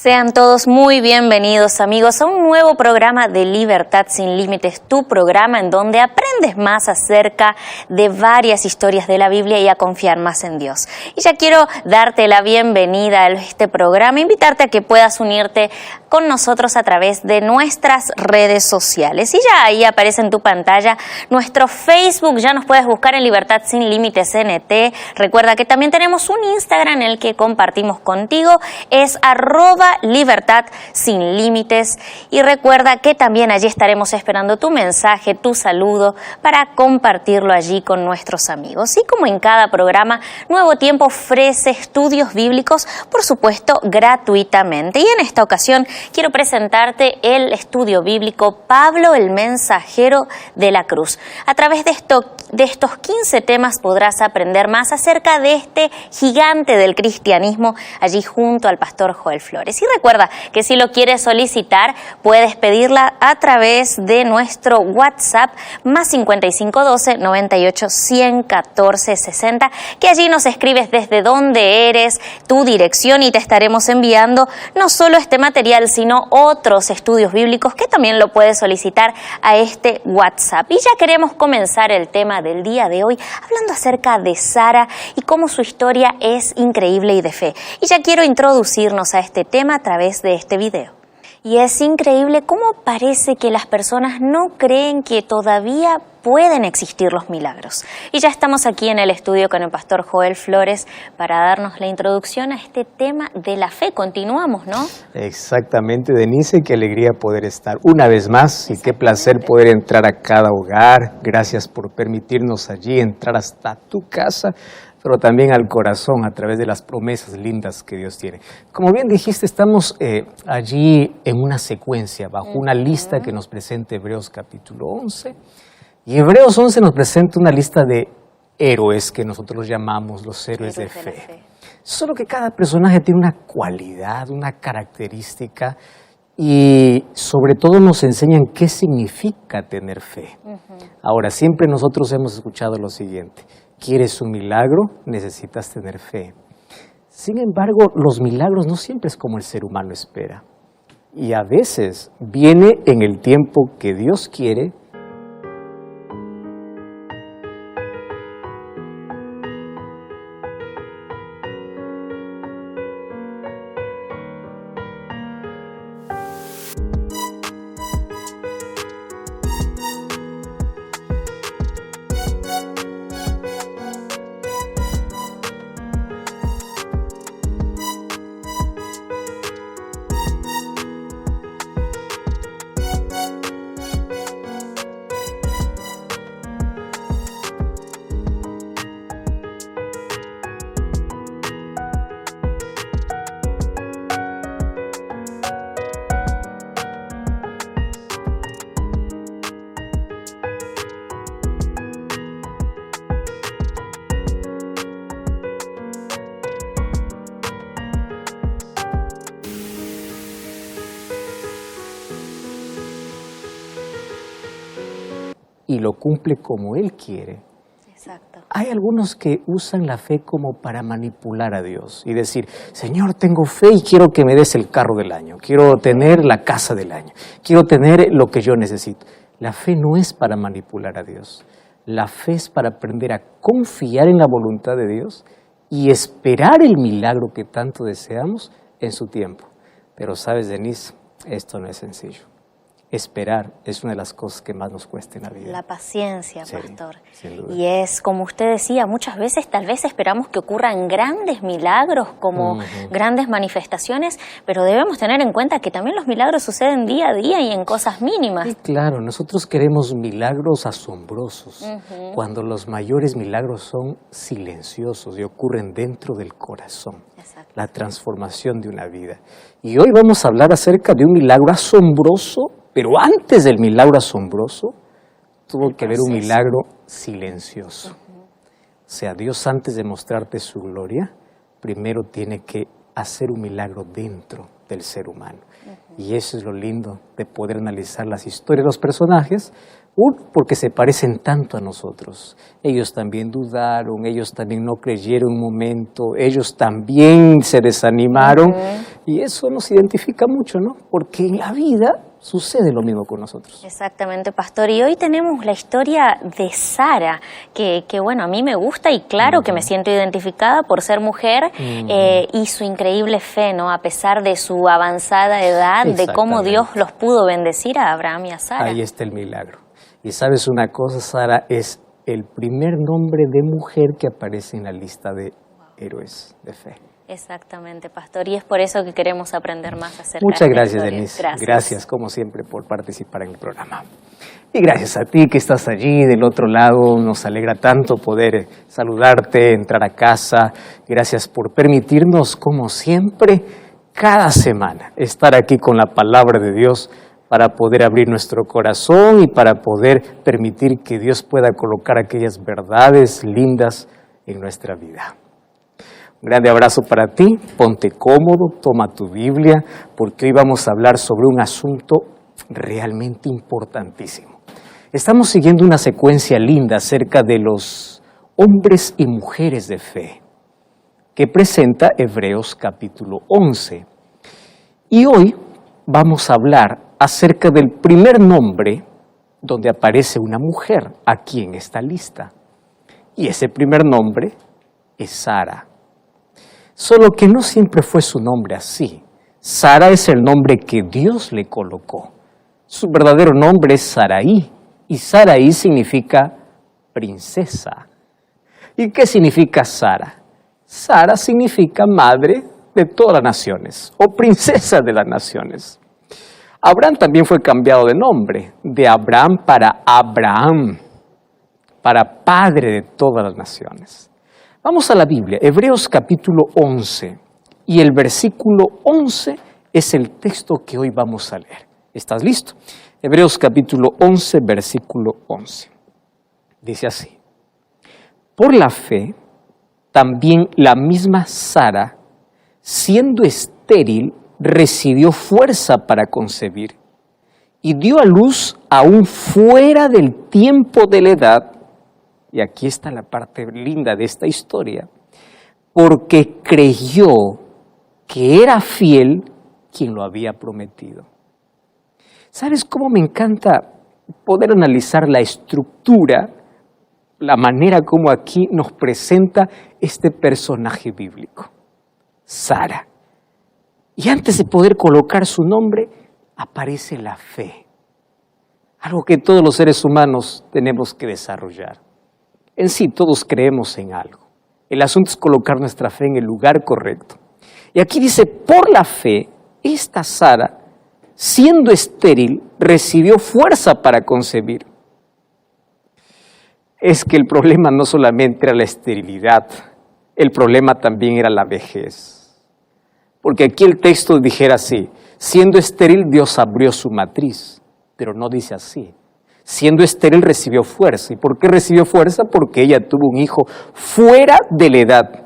Sean todos muy bienvenidos, amigos, a un nuevo programa de Libertad Sin Límites, tu programa en donde aprendes más acerca de varias historias de la Biblia y a confiar más en Dios. Y ya quiero darte la bienvenida a este programa, invitarte a que puedas unirte con nosotros a través de nuestras redes sociales. Y ya ahí aparece en tu pantalla nuestro Facebook, ya nos puedes buscar en Libertad Sin Límites NT. Recuerda que también tenemos un Instagram en el que compartimos contigo, es @Libertad Sin Límites, y recuerda que también allí estaremos esperando tu mensaje, tu saludo, para compartirlo allí con nuestros amigos. Y como en cada programa, Nuevo Tiempo ofrece estudios bíblicos, por supuesto, gratuitamente. Y en esta ocasión quiero presentarte el estudio bíblico Pablo, el mensajero de la cruz. A través de estos 15 temas podrás aprender más acerca de este gigante del cristianismo allí junto al pastor Joel Flores. Y recuerda que si lo quieres solicitar, puedes pedirla a través de nuestro WhatsApp más 5512 98 114 60, que allí nos escribes desde dónde eres, tu dirección, y te estaremos enviando no solo este material, sino otros estudios bíblicos que también lo puedes solicitar a este WhatsApp. Y ya queremos comenzar el tema del día de hoy hablando acerca de Sara y cómo su historia es increíble y de fe. Y ya quiero introducirnos a este tema a través de este video. Y es increíble cómo parece que las personas no creen que todavía pueden existir los milagros. Y ya estamos aquí en el estudio con el pastor Joel Flores para darnos la introducción a este tema de la fe. Continuamos, ¿no? Exactamente, Denise, qué alegría poder estar una vez más y qué placer poder entrar a cada hogar. Gracias por permitirnos allí entrar hasta tu casa, pero también al corazón a través de las promesas lindas que Dios tiene. Como bien dijiste, estamos allí en una secuencia, bajo una lista que nos presenta Hebreos capítulo 11. Y Hebreos 11 nos presenta una lista de héroes que nosotros llamamos los héroes de fe. Solo que cada personaje tiene una cualidad, una característica, y sobre todo nos enseñan qué significa tener fe. Ahora, siempre nosotros hemos escuchado lo siguiente: ¿quieres un milagro? Necesitas tener fe. Sin embargo, los milagros no siempre es como el ser humano espera. Y a veces viene en el tiempo que Dios quiere. Y lo cumple como Él quiere. Exacto. Hay algunos que usan la fe como para manipular a Dios y decir: Señor, tengo fe y quiero que me des el carro del año, quiero tener la casa del año, quiero tener lo que yo necesito. La fe no es para manipular a Dios. La fe es para aprender a confiar en la voluntad de Dios y esperar el milagro que tanto deseamos en su tiempo. Pero sabes, Denise, esto no es sencillo. Esperar es una de las cosas que más nos cuesta en la vida. La paciencia, Sí, pastor. sin duda. Y es, como usted decía, muchas veces tal vez esperamos que ocurran grandes milagros, como grandes manifestaciones, pero debemos tener en cuenta que también los milagros suceden día a día y en cosas mínimas. Sí, claro, nosotros queremos milagros asombrosos, cuando los mayores milagros son silenciosos y ocurren dentro del corazón. Exacto. La transformación de una vida. Y hoy vamos a hablar acerca de un milagro asombroso, pero antes del milagro asombroso tuvo que haber un milagro silencioso. O sea, Dios, antes de mostrarte su gloria, primero tiene que hacer un milagro dentro del ser humano. Y eso es lo lindo de poder analizar las historias de los personajes, porque se parecen tanto a nosotros. Ellos también dudaron, ellos también no creyeron un momento, ellos también se desanimaron, y eso nos identifica mucho, ¿no? Porque en la vida sucede lo mismo con nosotros. Exactamente, pastor. Y hoy tenemos la historia de Sara, que bueno, a mí me gusta y claro que me siento identificada por ser mujer y su increíble fe, ¿no? A pesar de su avanzada edad, de cómo Dios los pudo bendecir a Abraham y a Sara. Ahí está el milagro. Y sabes una cosa, Sara es el primer nombre de mujer que aparece en la lista de héroes de fe. Exactamente, pastor, y es por eso que queremos aprender más acerca Muchas de esta gracias, historia. Denise. Gracias, como siempre, por participar en el programa. Y gracias a ti que estás allí del otro lado. Nos alegra tanto poder saludarte, entrar a casa. Gracias por permitirnos, como siempre, cada semana, estar aquí con la palabra de Dios para poder abrir nuestro corazón y para poder permitir que Dios pueda colocar aquellas verdades lindas en nuestra vida. Un grande abrazo para ti, ponte cómodo, toma tu Biblia, porque hoy vamos a hablar sobre un asunto realmente importantísimo. Estamos siguiendo una secuencia linda acerca de los hombres y mujeres de fe, que presenta Hebreos capítulo 11. Y hoy vamos a hablar acerca del primer nombre donde aparece una mujer aquí en esta lista. Y ese primer nombre es Sara. Solo que no siempre fue su nombre así. Sara es el nombre que Dios le colocó. Su verdadero nombre es Saraí, y Saraí significa princesa. ¿Y qué significa Sara? Sara significa madre de todas las naciones, o princesa de las naciones. Abraham también fue cambiado de nombre, de Abraham para Abraham, para padre de todas las naciones. Vamos a la Biblia, Hebreos capítulo 11, y el versículo 11 es el texto que hoy vamos a leer. ¿Estás listo? Hebreos capítulo 11, versículo 11. Dice así: por la fe, también la misma Sara, siendo estéril, recibió fuerza para concebir y dio a luz aún fuera del tiempo de la edad. Y aquí está la parte linda de esta historia, porque creyó que era fiel quien lo había prometido. ¿Sabes cómo me encanta poder analizar la estructura, la manera como aquí nos presenta este personaje bíblico? Sara. Y antes de poder colocar su nombre, aparece la fe. Algo que todos los seres humanos tenemos que desarrollar. En sí, todos creemos en algo. El asunto es colocar nuestra fe en el lugar correcto. Y aquí dice, por la fe, esta Sara, siendo estéril, recibió fuerza para concebir. Es que el problema no solamente era la esterilidad, el problema también era la vejez. Porque aquí el texto dijera así, siendo estéril Dios abrió su matriz, pero no dice así. Siendo estéril recibió fuerza. ¿Y por qué recibió fuerza? Porque ella tuvo un hijo fuera de la edad.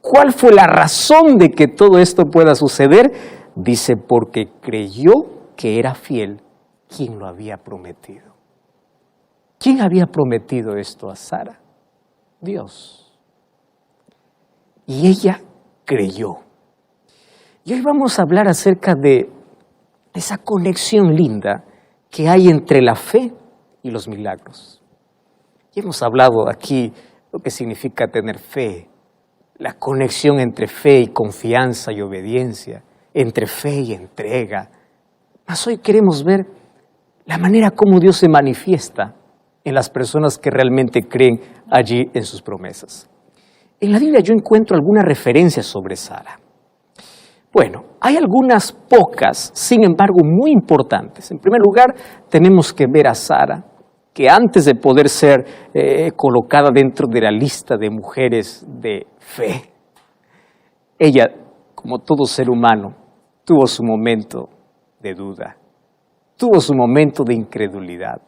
¿Cuál fue la razón de que todo esto pueda suceder? Dice, porque creyó que era fiel quien lo había prometido. ¿Quién había prometido esto a Sara? Dios. Y ella creyó. Y hoy vamos a hablar acerca de esa conexión linda que hay entre la fe y los milagros. Y hemos hablado aquí lo que significa tener fe, la conexión entre fe y confianza y obediencia, entre fe y entrega. Mas hoy queremos ver la manera como Dios se manifiesta en las personas que realmente creen allí en sus promesas. En la Biblia yo encuentro algunas referencias sobre Sara. Bueno, hay algunas pocas, sin embargo, muy importantes. En primer lugar, tenemos que ver a Sara, que antes de poder ser colocada dentro de la lista de mujeres de fe, ella, como todo ser humano, tuvo su momento de duda, tuvo su momento de incredulidad.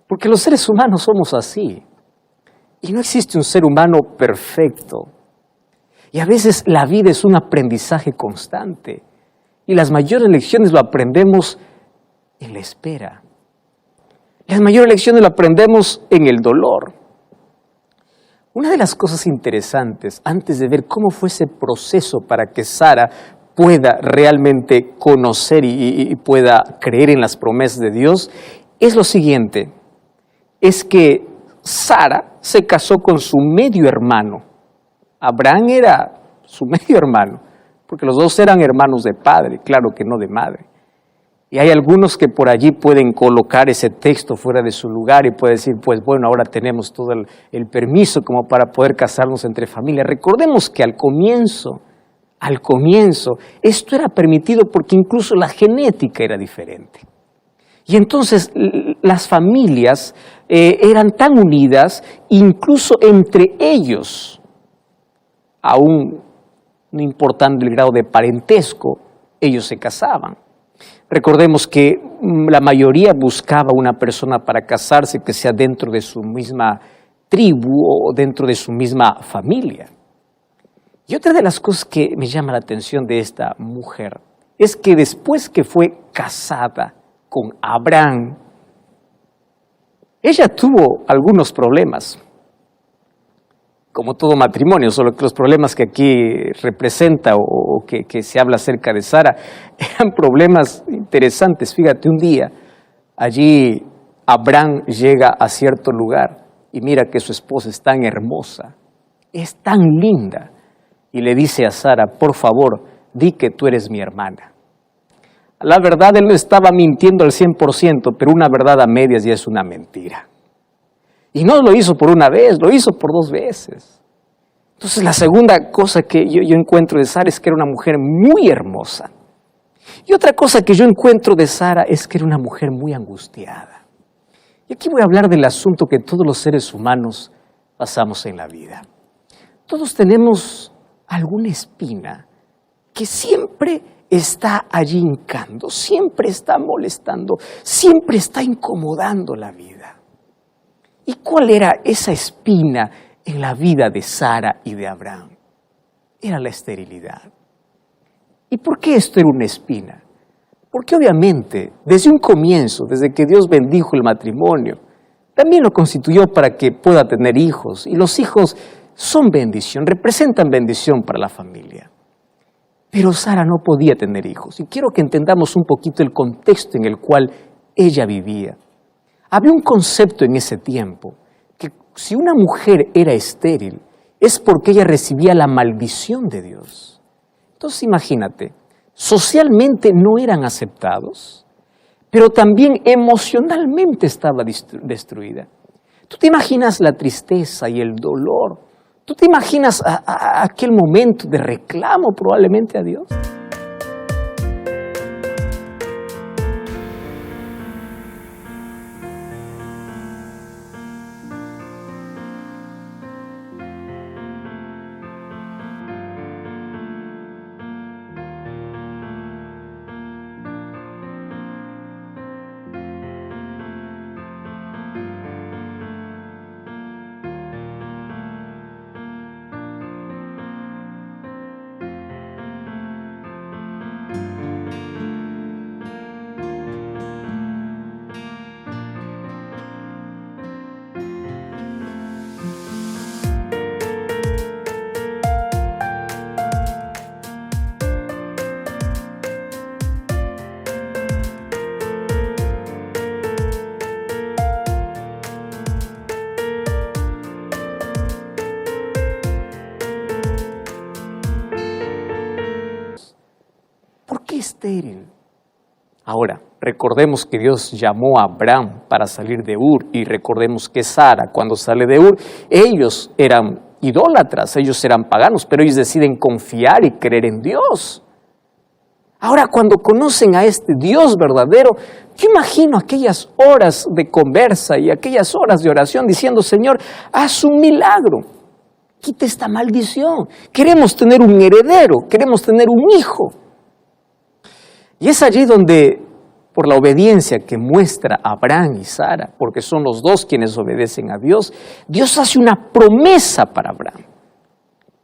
Porque los seres humanos somos así, y no existe un ser humano perfecto. Y a veces la vida es un aprendizaje constante. Y las mayores lecciones lo aprendemos en la espera. Las mayores lecciones lo aprendemos en el dolor. Una de las cosas interesantes, antes de ver cómo fue ese proceso para que Sara pueda realmente conocer y pueda creer en las promesas de Dios, es lo siguiente, es que Sara se casó con su medio hermano. Abraham era su medio hermano, porque los dos eran hermanos de padre, claro que no de madre. Y hay algunos que por allí pueden colocar ese texto fuera de su lugar y pueden decir, pues bueno, ahora tenemos todo el permiso como para poder casarnos entre familias. Recordemos que al comienzo, esto era permitido porque incluso la genética era diferente. Y entonces las familias eran tan unidas, incluso entre ellos, aún no importando el grado de parentesco, ellos se casaban. Recordemos que la mayoría buscaba una persona para casarse que sea dentro de su misma tribu o dentro de su misma familia. Y otra de las cosas que me llama la atención de esta mujer es que después que fue casada con Abraham, ella tuvo algunos problemas, como todo matrimonio, solo que los problemas que aquí representa o que se habla acerca de Sara eran problemas interesantes. Fíjate, un día allí Abraham llega a cierto lugar y mira que su esposa es tan hermosa, es tan linda, y le dice a Sara, por favor, di que tú eres mi hermana. La verdad, él no estaba mintiendo al 100%, pero una verdad a medias ya es una mentira. Y no lo hizo por una vez, lo hizo por 2 veces. Entonces la segunda cosa que yo encuentro de Sara es que era una mujer muy hermosa. Y otra cosa que yo encuentro de Sara es que era una mujer muy angustiada. Y aquí voy a hablar del asunto que todos los seres humanos pasamos en la vida. Todos tenemos alguna espina que siempre está allí hincando, siempre está molestando, siempre está incomodando la vida. ¿Y cuál era esa espina en la vida de Sara y de Abraham? Era la esterilidad. ¿Y por qué esto era una espina? Porque obviamente, desde un comienzo, desde que Dios bendijo el matrimonio, también lo constituyó para que pueda tener hijos. Y los hijos son bendición, representan bendición para la familia. Pero Sara no podía tener hijos. Y quiero que entendamos un poquito el contexto en el cual ella vivía. Había un concepto en ese tiempo, que si una mujer era estéril, es porque ella recibía la maldición de Dios. Entonces imagínate, socialmente no eran aceptados, pero también emocionalmente estaba destruida. ¿Tú te imaginas la tristeza y el dolor? ¿Tú te imaginas aquel momento de reclamo probablemente a Dios? Estéril. Ahora, recordemos que Dios llamó a Abraham para salir de Ur y recordemos que Sara, cuando sale de Ur, ellos eran idólatras, ellos eran paganos, pero ellos deciden confiar y creer en Dios. Ahora, cuando conocen a este Dios verdadero, yo imagino aquellas horas de conversa y aquellas horas de oración diciendo, Señor, haz un milagro, quita esta maldición, queremos tener un heredero, queremos tener un hijo. Y es allí donde, por la obediencia que muestra Abraham y Sara, porque son los dos quienes obedecen a Dios, Dios hace una promesa para Abraham.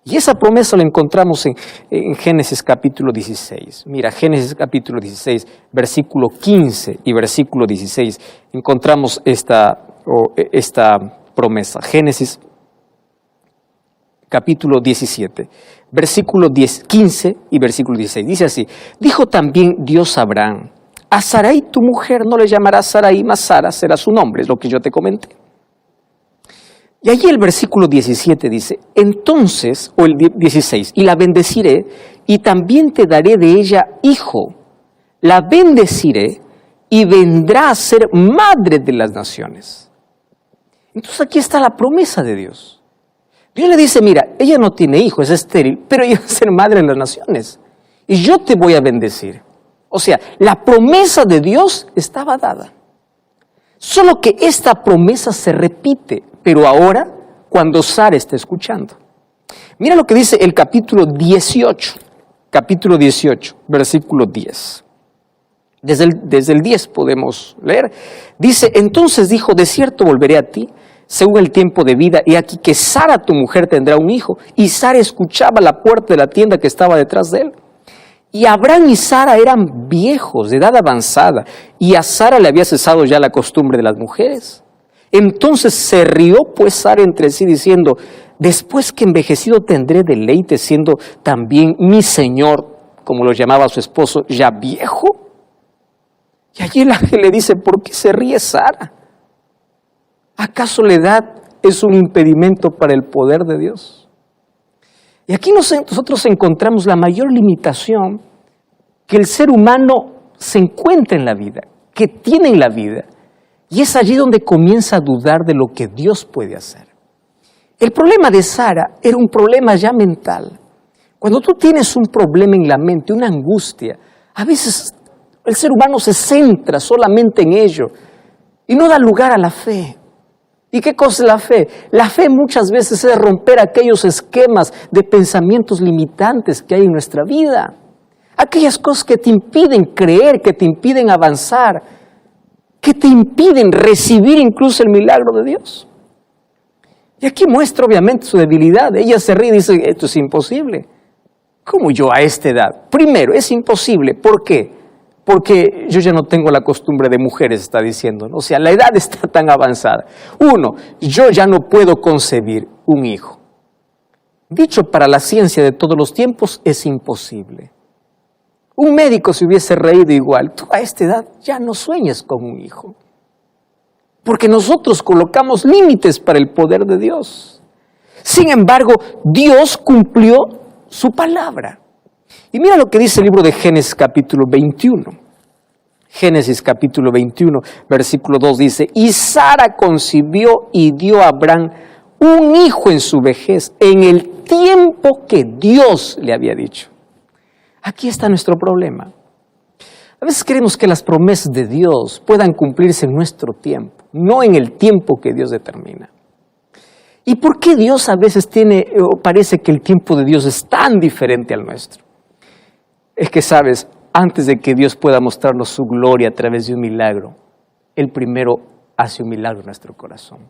Y esa promesa la encontramos en Génesis capítulo 16. Mira, Génesis capítulo 16, versículo 15 y versículo 16, encontramos esta promesa. Génesis capítulo 17, versículo 15 y versículo 16. Dice así: dijo también Dios a Abraham: a Sarai tu mujer no le llamarás Sarai, mas Sara será su nombre, es lo que yo te comenté. Y allí el versículo 17 dice: entonces, o el 16, y la bendeciré, y también te daré de ella hijo. La bendeciré, y vendrá a ser madre de las naciones. Entonces aquí está la promesa de Dios. Dios le dice: mira, ella no tiene hijo, es estéril, pero ella va a ser madre de las naciones. Y yo te voy a bendecir. O sea, la promesa de Dios estaba dada. Solo que esta promesa se repite, pero ahora cuando Sara está escuchando. Mira lo que dice el capítulo 18, versículo 10. Desde el 10 podemos leer. Dice: entonces dijo: de cierto volveré a ti, según el tiempo de vida, y aquí que Sara tu mujer tendrá un hijo. Y Sara escuchaba a la puerta de la tienda que estaba detrás de él. Y Abraham y Sara eran viejos, de edad avanzada, y a Sara le había cesado ya la costumbre de las mujeres. Entonces se rió pues Sara entre sí, diciendo: después que envejecido tendré deleite, siendo también mi señor, como lo llamaba su esposo, ya viejo. Y allí el ángel le dice: ¿por qué se ríe Sara? ¿Acaso la edad es un impedimento para el poder de Dios? Y aquí nosotros encontramos la mayor limitación que el ser humano se encuentra en la vida, que tiene en la vida. Y es allí donde comienza a dudar de lo que Dios puede hacer. El problema de Sara era un problema ya mental. Cuando tú tienes un problema en la mente, una angustia, a veces el ser humano se centra solamente en ello y no da lugar a la fe. ¿Y qué cosa es la fe? La fe muchas veces es romper aquellos esquemas de pensamientos limitantes que hay en nuestra vida. Aquellas cosas que te impiden creer, que te impiden avanzar, que te impiden recibir incluso el milagro de Dios. Y aquí muestra obviamente su debilidad. Ella se ríe y dice: esto es imposible. ¿Cómo yo a esta edad? Primero, es imposible. ¿Por qué? Porque yo ya no tengo la costumbre de mujeres, está diciendo, ¿no? O sea, la edad está tan avanzada. Uno, yo ya no puedo concebir un hijo. Dicho para la ciencia de todos los tiempos, es imposible. Un médico se hubiese reído igual. Tú a esta edad ya no sueñes con un hijo. Porque nosotros colocamos límites para el poder de Dios. Sin embargo, Dios cumplió su palabra. Y mira lo que dice el libro de Génesis capítulo 21. Génesis capítulo 21, versículo 2 dice: y Sara concibió y dio a Abraham un hijo en su vejez, en el tiempo que Dios le había dicho. Aquí está nuestro problema. A veces queremos que las promesas de Dios puedan cumplirse en nuestro tiempo, no en el tiempo que Dios determina. ¿Y por qué Dios a veces parece que el tiempo de Dios es tan diferente al nuestro? Es que, sabes, antes de que Dios pueda mostrarnos su gloria a través de un milagro, Él primero hace un milagro en nuestro corazón.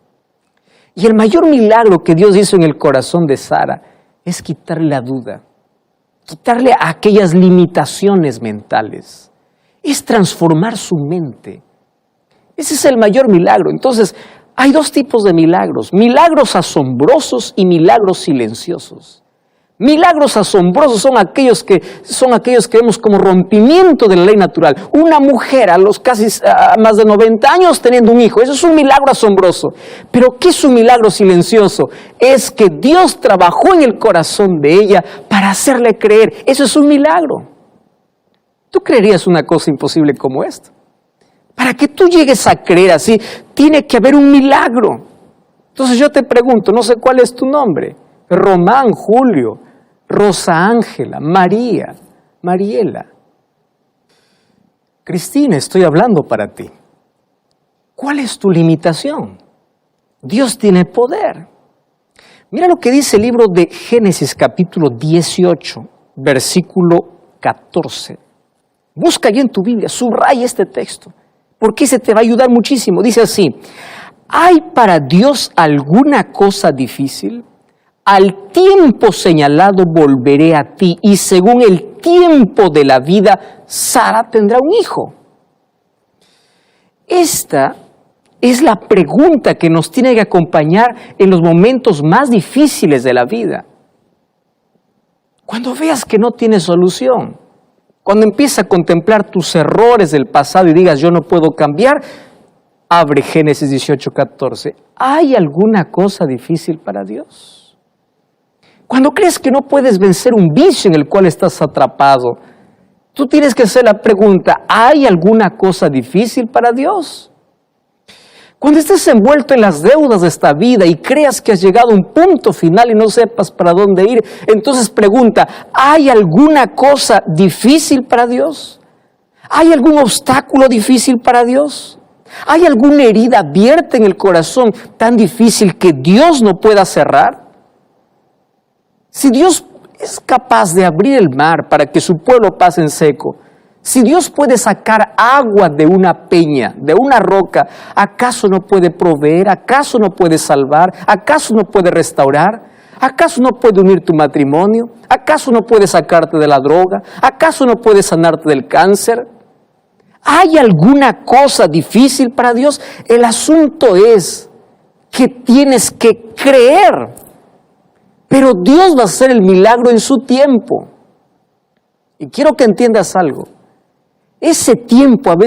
Y el mayor milagro que Dios hizo en el corazón de Sara es quitarle la duda, quitarle aquellas limitaciones mentales. Es transformar su mente. Ese es el mayor milagro. Entonces, hay dos tipos de milagros: milagros asombrosos y milagros silenciosos. Milagros asombrosos son aquellos que vemos como rompimiento de la ley natural. Una mujer a más de 90 años teniendo un hijo, eso es un milagro asombroso. Pero ¿qué es un milagro silencioso? Es que Dios trabajó en el corazón de ella para hacerle creer. Eso es un milagro. ¿Tú creerías una cosa imposible como esta? Para que tú llegues a creer así, tiene que haber un milagro. Entonces yo te pregunto, no sé cuál es tu nombre: Román, Julio, Rosa Ángela, María, Mariela. Cristina, estoy hablando para ti. ¿Cuál es tu limitación? Dios tiene poder. Mira lo que dice el libro de Génesis capítulo 18, versículo 14. Busca allí en tu Biblia, subraya este texto, porque ese te va a ayudar muchísimo. Dice así: ¿hay para Dios alguna cosa difícil? al tiempo señalado volveré a ti, y según el tiempo de la vida, Sara tendrá un hijo. Esta es la pregunta que nos tiene que acompañar en los momentos más difíciles de la vida. Cuando veas que no tienes solución, cuando empiezas a contemplar tus errores del pasado y digas, yo no puedo cambiar, abre Génesis 18:14. ¿Hay alguna cosa difícil para Dios? Cuando crees que no puedes vencer un vicio en el cual estás atrapado, tú tienes que hacer la pregunta, ¿hay alguna cosa difícil para Dios? Cuando estés envuelto en las deudas de esta vida y creas que has llegado a un punto final y no sepas para dónde ir, entonces pregunta, ¿hay alguna cosa difícil para Dios? ¿Hay algún obstáculo difícil para Dios? ¿Hay alguna herida abierta en el corazón tan difícil que Dios no pueda cerrar? Si Dios es capaz de abrir el mar para que su pueblo pase en seco, si Dios puede sacar agua de una peña, de una roca, ¿acaso no puede proveer? ¿Acaso no puede salvar? ¿Acaso no puede restaurar? ¿Acaso no puede unir tu matrimonio? ¿Acaso no puede sacarte de la droga? ¿Acaso no puede sanarte del cáncer? ¿Hay alguna cosa difícil para Dios? El asunto es que tienes que creer, pero Dios va a hacer el milagro en su tiempo. Y quiero que entiendas algo. Ese tiempo a veces